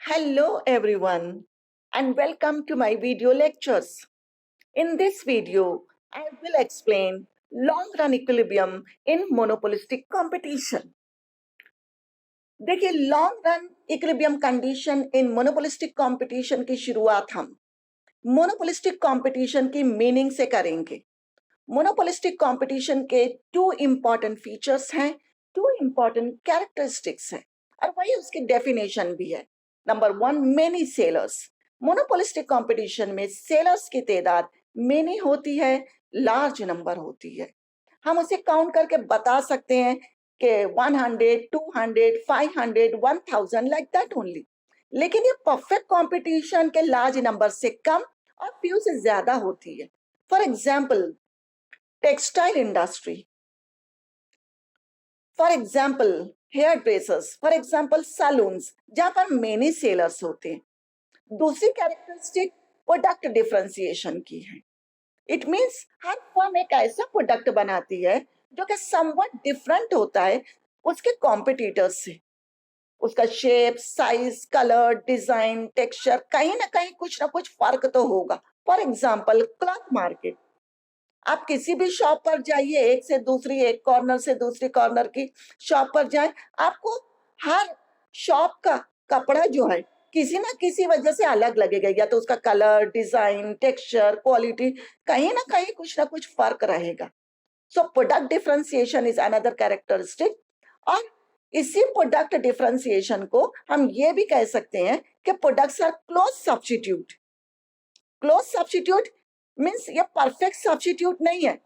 Hello everyone and welcome to my video lectures. In this video, I will explain long run equilibrium in monopolistic competition. देखिए long run equilibrium condition in monopolistic competition की शुरुआत हम monopolistic competition की meaning से करेंगे। Monopolistic competition के two important features हैं, two important characteristics हैं और वही उसकी डेफिनेशन भी है। Number one, many sellers. Monopolistic competition में सेलर्स की तादाद मेनी होती है, लार्ज नंबर होती है। हम उसे काउंट करके बता सकते हैं कि 100, 200, 500, 1000 लाइक दैट ओनली। लेकिन ये परफेक्ट कंपटीशन के लार्ज नंबर से कम और फ्यू से ज्यादा होती है। For example textile industry, for example hair dressers, for example saloons, जहां पर मेनी सेलर्स होते हैं। दूसरी कैरेक्टरिस्टिक प्रोडक्ट डिफरेंशिएशन की है। इट मींस हर फर्म एक ऐसा प्रोडक्ट बनाती है जो कि समवट डिफरेंट होता है उसके कॉम्पिटिटर्स से। उसका shape, size, colour, design, texture, कहीं ना कुछ फर्क तो होगा। फॉर एग्जाम्पल क्लॉथ मार्केट, आप किसी भी शॉप पर जाइए, एक से दूसरी, एक कॉर्नर से दूसरी कॉर्नर की शॉप पर जाएं, आपको हर शॉप का कपड़ा जो है किसी ना किसी वजह से अलग लगेगा, या तो उसका कलर, डिजाइन, टेक्सचर, क्वालिटी, कहीं ना कुछ फर्क रहेगा। So product differentiation is another characteristic. और इसी प्रोडक्ट डिफरेंशिएशन को हम ये भी कह सकते हैं कि products are close substitute. Close substitute means ये परफेक्ट सब्स्टिट्यूट नहीं है।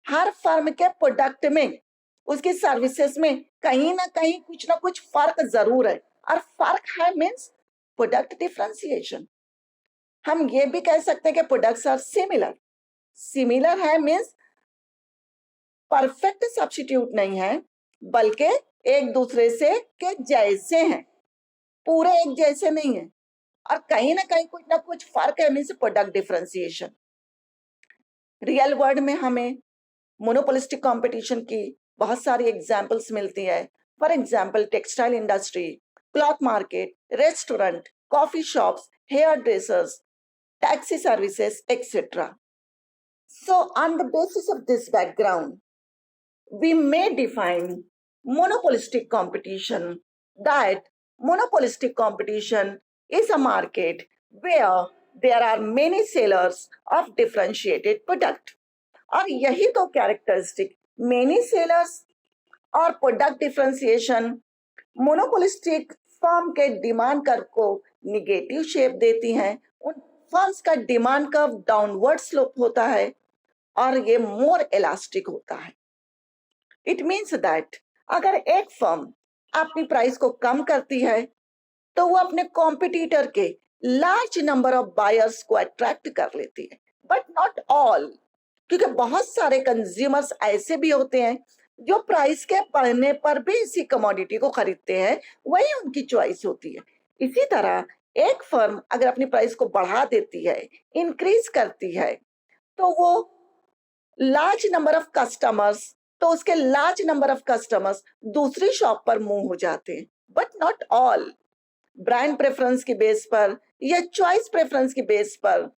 हर फर्म के प्रोडक्ट में, उसकी सर्विसेज में कहीं ना कुछ फर्क जरूर है, और फर्क है मीन्स प्रोडक्ट डिफरेंशिएशन। हम ये भी कह सकते हैं कि प्रोडक्ट्स आर सिमिलर। सिमिलर है मीन्स परफेक्ट सब्स्टिट्यूट नहीं है, बल्कि एक दूसरे से के जैसे हैं, पूरे एक जैसे नहीं है, और कहीं ना कुछ फर्क है means product differentiation. Real world में हमें मोनोपोलिस्टिक कंपटीशन की बहुत सारी एग्जांपल्स मिलती है। For example textile industry, cloth market, restaurant, coffee shops, hair dressers, taxi services, etcetera. So on the basis of this background, we may define monopolistic competition that monopolistic competition is a market where there are many sellers of differentiated product। और यही तो characteristic many sellers और product differentiation monopolistic firm के demand curve को negative shape देती हैं। उन firms का डिमांड कर्व डाउनवर्ड स्लोप होता है और ये मोर इलास्टिक होता है। इट मींस दैट अगर एक फर्म अपनी प्राइस को कम करती है तो वो अपने कॉम्पिटिटर के लार्ज नंबर ऑफ बायर्स को अट्रैक्ट कर लेती है, बट नॉट ऑल, क्योंकि बहुत सारे कंज्यूमर्स ऐसे भी होते हैं जो प्राइस के बढ़ने पर भी इसी कमोडिटी को खरीदते हैं, वही उनकी चॉइस होती है। इसी तरह एक फर्म अगर अपनी प्राइस को बढ़ा देती है, इंक्रीज करती है, तो वो लार्ज नंबर ऑफ कस्टमर्स, तो उसके लार्ज नंबर ऑफ कस्टमर्स दूसरी शॉप पर मूव हो जाते हैं, but not all. Brand preference की बेस पर या चॉइस प्रेफरेंस की बेस पर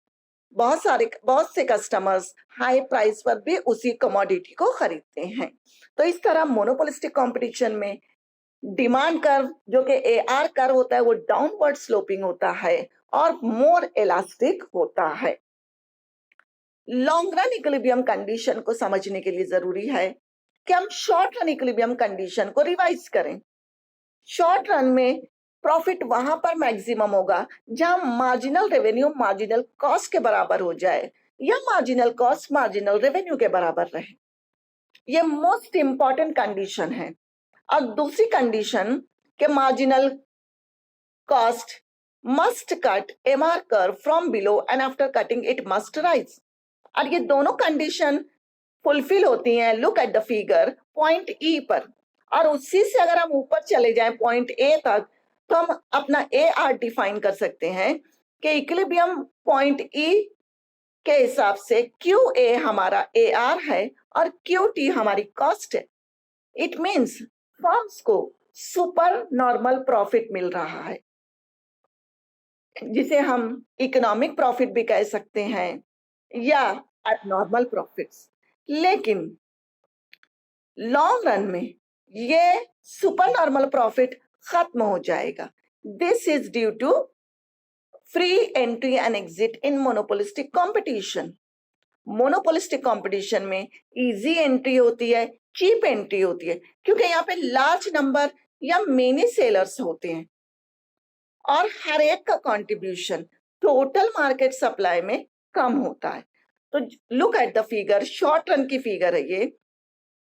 बहुत से कस्टमर्स हाई प्राइस पर भी उसी कमोडिटी को खरीदते हैं। तो इस तरह मोनोपोलिस्टिक कंपटीशन में डिमांड कर्व जो कि एआर कर्व होता है वो डाउनवर्ड स्लोपिंग होता है और मोर इलास्टिक होता है। लॉन्ग रन इक्विलिब्रियम कंडीशन को समझने के लिए जरूरी है कि हम शॉर्ट रन इक्विलिब्रियम कंडीशन को रिवाइज करें। शॉर्ट रन में प्रॉफिट वहां पर मैक्सिमम होगा जहां मार्जिनल रेवेन्यू मार्जिनल कॉस्ट के बराबर हो जाए या मार्जिनल कॉस्ट मार्जिनल रेवेन्यू के बराबर रहे। ये मोस्ट इंपॉर्टेंट कंडीशन है। और दूसरी कंडीशन के marginal cost must cut MR curve from below and after cutting it must rise. और ये दोनों कंडीशन फुलफिल होती हैं, look at the figure, point ई पर। और उसी से अगर हम ऊपर चले जाएं पॉइंट ए तक, तो हम अपना ए आर डिफाइन कर सकते हैं कि इक्विलिब्रियम पॉइंट ई के हिसाब से क्यू ए हमारा ए आर है और क्यू टी हमारी कॉस्ट है। इट मीन्स फर्म्स को सुपर नॉर्मल प्रॉफिट मिल रहा है। जिसे हम इकोनॉमिक प्रॉफिट भी कह सकते हैं या एबनॉर्मल प्रॉफिट्स। लेकिन लॉन्ग रन में ये सुपर नॉर्मल प्रॉफिट खत्म हो जाएगा। This is due to free entry and exit in monopolistic competition. Monopolistic competition में इजी एंट्री होती है, चीप एंट्री होती है, क्योंकि यहाँ पे लार्ज नंबर या मेनी सेलर्स होते हैं और हर एक का कंट्रीब्यूशन टोटल मार्केट सप्लाई में कम होता है। तो look at the figure, short run की फिगर है ये,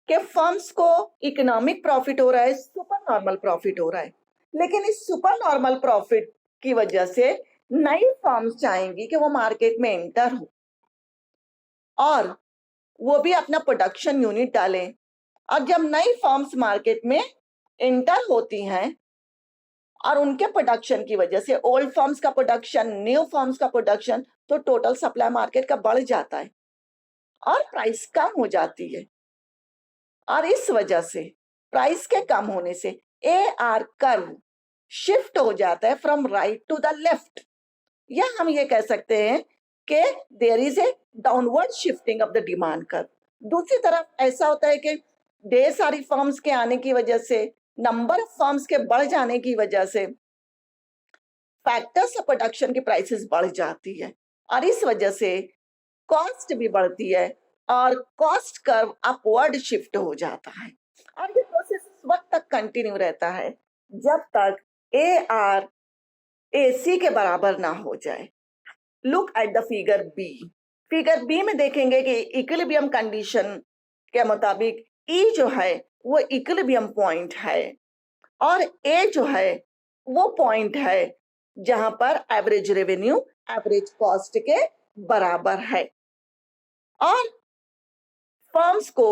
कि फर्म्स को इकोनॉमिक प्रॉफिट हो रहा है, सुपर नॉर्मल प्रॉफिट हो रहा है। लेकिन इस सुपर नॉर्मल प्रॉफिट की वजह से नई फर्म्स चाहेंगी कि वो मार्केट में एंटर हो और वो भी अपना प्रोडक्शन यूनिट डालें। और जब नई फर्म्स मार्केट में एंटर होती हैं और उनके प्रोडक्शन की वजह से ओल्ड फर्म्स का प्रोडक्शन, न्यू फर्म्स का प्रोडक्शन, तो टोटल सप्लाई मार्केट का बढ़ जाता है और प्राइस कम हो जाती है। और इस वजह से प्राइस के कम होने से AR कर्व शिफ्ट हो जाता है from right to the left, या हम ये कह सकते हैं कि there is a downward shifting of the demand curve. दूसरी तरफ ऐसा होता है कि ढेर सारी फर्म्स के आने की वजह से, नंबर ऑफ फर्म्स के बढ़ जाने की वजह से फैक्टर्स ऑफ प्रोडक्शन की प्राइसेस बढ़ जाती है और इस वजह से कॉस्ट भी बढ़ती है और कॉस्ट कर्व अपवर्ड शिफ्ट हो जाता है। और ये प्रोसेस उस वक्त तक कंटिन्यू रहता है जब तक AR AC के बराबर ना हो जाए। Look at the figure B. Figure B में देखेंगे कि इक्विलिब्रियम कंडीशन के मुताबिक E जो है वो इक्विलिब्रियम पॉइंट है और A जो है वो पॉइंट है जहां पर एवरेज रेवेन्यू एवरेज कॉस्ट के बराबर है और फर्म्स को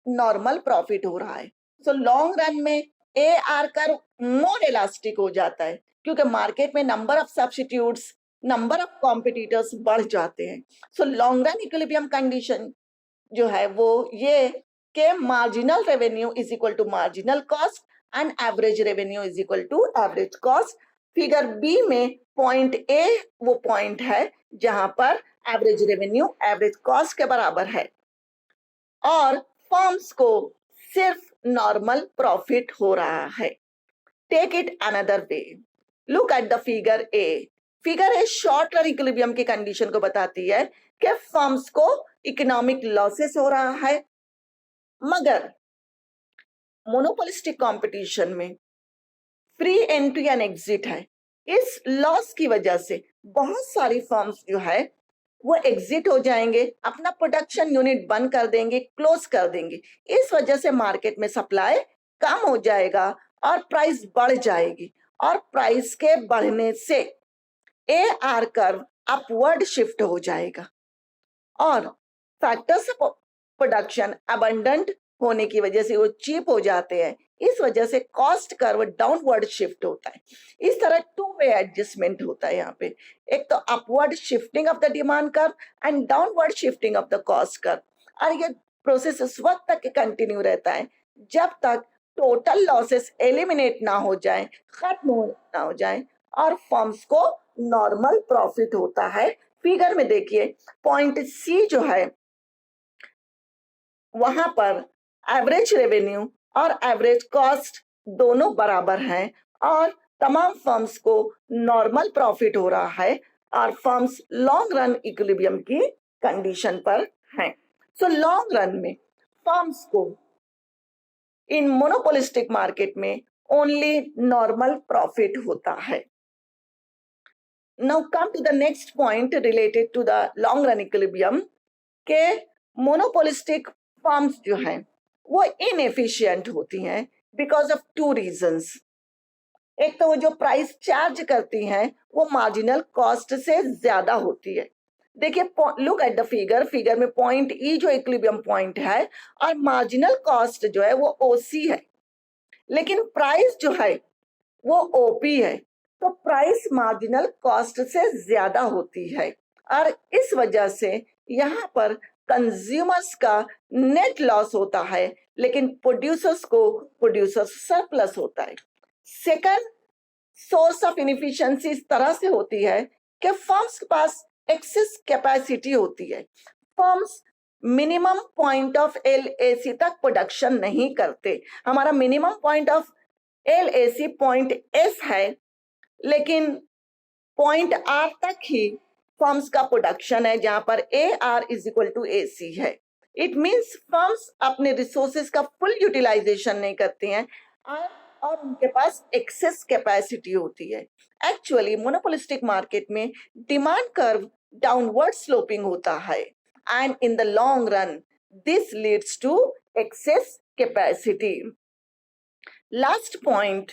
नॉर्मल प्रॉफिट हो रहा है। सो लॉन्ग रन में AR कर्व मोर इलास्टिक हो जाता है क्योंकि मार्केट में number of substitutes, number of competitors बढ़ जाते हैं। So long run equilibrium condition जो है वो ये कि marginal revenue is equal to marginal cost and average revenue is equal to average cost. Figure B में पॉइंट A वो पॉइंट है जहां पर एवरेज रेवेन्यू एवरेज कॉस्ट के बराबर है और फर्म्स को सिर्फ नॉर्मल प्रॉफिट हो रहा है। Take it another way, look at the figure A। Figure A short run equilibrium की कंडीशन को बताती है कि फर्म्स को इकोनॉमिक लॉसेस हो रहा है, मगर मोनोपोलिस्टिक कंपटीशन में फ्री एंट्री एंड एग्जिट है। इस लॉस की वजह से बहुत सारी फर्म्स जो है वो एग्जिट हो जाएंगे, अपना प्रोडक्शन यूनिट बंद कर देंगे, क्लोज कर देंगे। इस वजह से मार्केट में सप्लाई कम हो जाएगा और प्राइस बढ़ जाएगी और प्राइस के बढ़ने से AR कर्व अपवर्ड शिफ्ट हो जाएगा और फैक्टर्स ऑफ प्रोडक्शन अबंडेंट होने की वजह से वो चीप हो जाते हैं। इस वजह से कॉस्ट कर्व डाउनवर्ड शिफ्ट होता है। इस तरह टू वे एडजस्टमेंट होता है यहाँ पे, एक तो upward shifting of the demand curve and downward shifting of the cost curve. और ये प्रोसेस उस वक्त तक कंटिन्यू रहता है जब तक टोटल लॉसेस एलिमिनेट ना हो जाए, खत्म ना हो जाए और फर्म्स को नॉर्मल प्रॉफिट होता है। फिगर में देखिए पॉइंट C जो है वहां पर एवरेज रेवेन्यू और एवरेज कॉस्ट दोनों बराबर हैं और तमाम फर्म्स को नॉर्मल प्रॉफिट हो रहा है और फर्म्स लॉन्ग रन इक्विलिब्रियम की कंडीशन पर हैं। सो लॉन्ग रन में फर्म्स को इन मोनोपोलिस्टिक मार्केट में ओनली नॉर्मल प्रॉफिट होता है। Now come to the next point related to the long run equilibrium के मोनोपोलिस्टिक फर्म्स जो हैं वो इनएफिशिएंट होती हैं बिकॉज ऑफ टू रीजंस। एक तो वो जो प्राइस चार्ज करती हैं वो मार्जिनल कॉस्ट से ज्यादा होती है। देखिए look at the figure, figure में पॉइंट E जो इक्विलिब्रियम पॉइंट है और मार्जिनल कॉस्ट जो है वो OC है, लेकिन प्राइस जो है वो OP है। तो प्राइस मार्जिनल कॉस्ट से ज्यादा होती है और इस वजह से यहाँ पर कंज्यूमर्स का नेट लॉस होता है लेकिन प्रोड्यूसर्स को प्रोड्यूसर्स सरप्लस होता है। सेकंड सोर्स ऑफ इनएफिशिएंसी इस तरह से होती है कि फर्म्स के पास एक्सेस कैपेसिटी होती है। Firms minimum point of LAC तक प्रोडक्शन नहीं करते। हमारा minimum point of LAC point S है, लेकिन पॉइंट आर तक ही फर्म्स का प्रोडक्शन है, जहां पर A R is equal to A C है। इट मीन्स फर्म्स अपने रिसोर्सेज का फुल यूटिलाइजेशन नहीं करती हैं और उनके पास एक्सेस कैपेसिटी होती है। एक्चुअली मोनोपोलिस्टिक मार्केट में डिमांड कर्व डाउनवर्ड स्लोपिंग होता है, and in the long run this leads to excess capacity. Last point,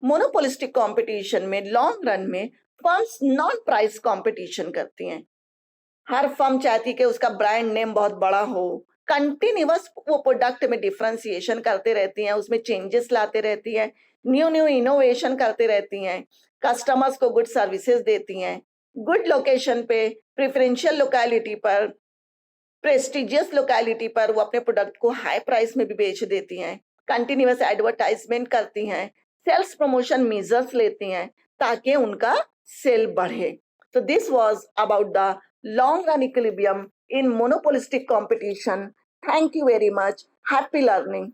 monopolistic competition में लॉन्ग रन में फर्म्स नॉन प्राइस कंपटीशन करती हैं। हर फर्म चाहती है कि उसका ब्रांड नेम बहुत बड़ा हो, कंटिन्यूअस वो प्रोडक्ट में डिफरेंशिएशन करते रहती हैं, उसमें चेंजेस लाते रहती हैं, न्यू न्यू इनोवेशन करते रहती हैं, कस्टमर्स को गुड सर्विसेज देती हैं, गुड लोकेशन पे, प्रेफरेंशियल लोकेलिटी पर, प्रेस्टिजियस लोकेलिटी पर वो अपने प्रोडक्ट को हाई प्राइस में भी बेच देती हैं, कंटिन्यूअस एडवर्टाइजमेंट करती हैं, सेल्स प्रमोशन मेजर्स लेती हैं ताकि उनका सेल बढ़े। So this was about the long run equilibrium in monopolistic competition. Thank you very much. Happy learning.